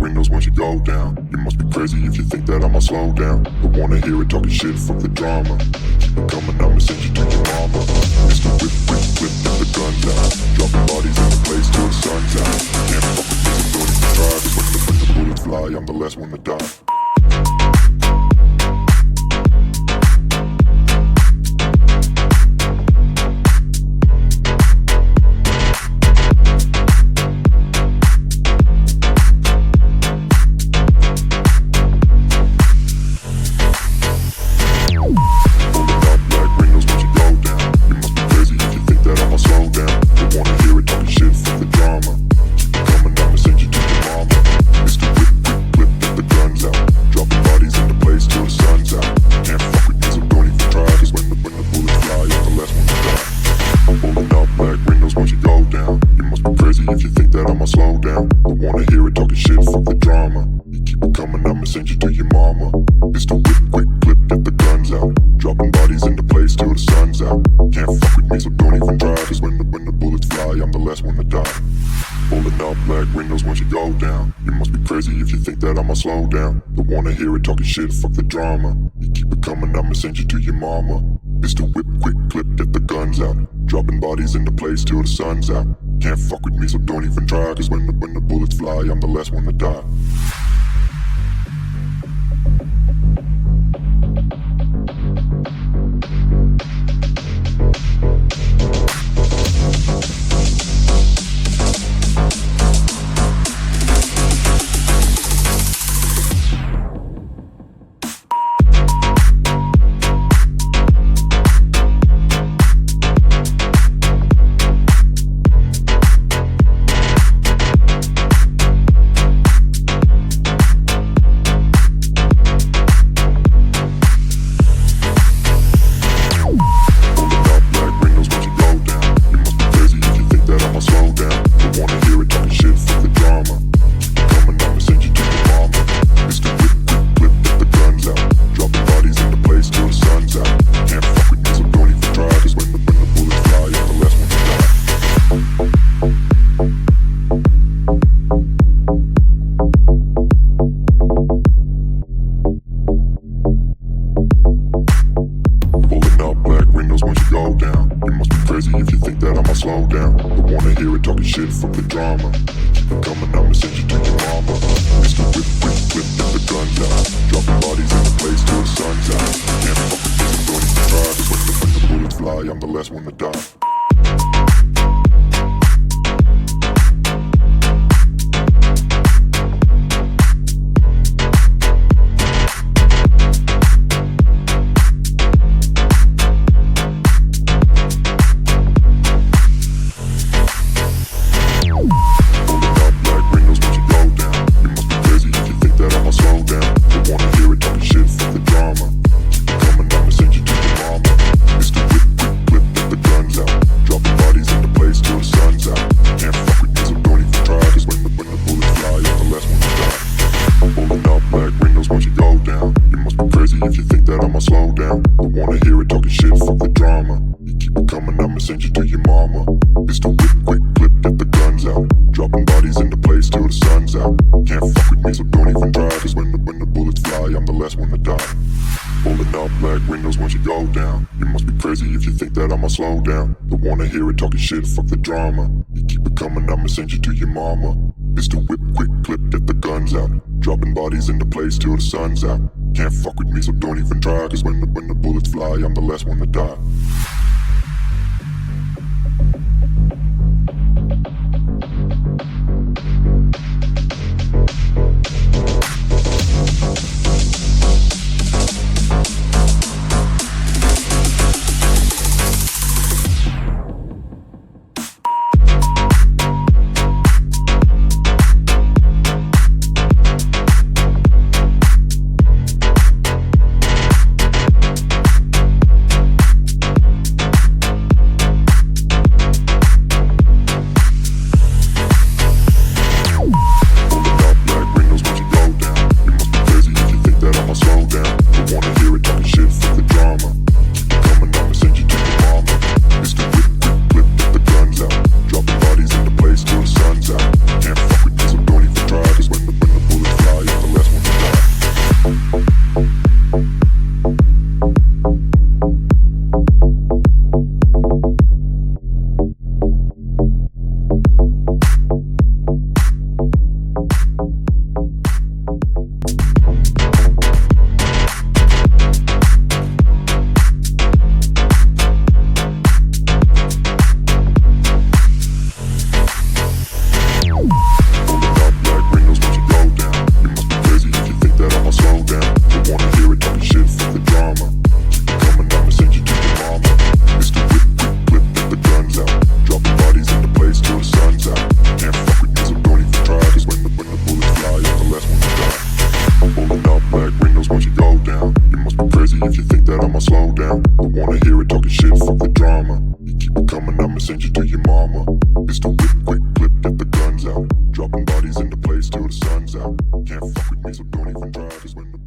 windows once you go down. You must be crazy if you think that I'ma slow down. Don't wanna hear it talking shit, fuck the drama. Keep it coming, I'ma send you to your mama. Mr. Whip, whip, whip, get the guns out. Dropping bodies in the place till the sun's out. Can't fuck with me, so don't even try. Cause when the bullets fly, I'm the last one to die. Slow down, don't wanna hear it talking shit, fuck the drama. You keep it coming, I'ma send you to your mama. Mr. Whip, quick clip, get the guns out. Dropping bodies into place till the sun's out. Can't fuck with me, so don't even try. Cause when the bullets fly, I'm the last one to die. Slow down, don't wanna hear it talking shit, fuck the drama. You keep it coming, I'ma send you to your mama. Mr. Whip, quick clip, get the guns out. Dropping bodies into place till the sun's out. Can't fuck with me, so don't even try. Cause when the bullets fly, I'm the last one to die. so don't even try. Cause when the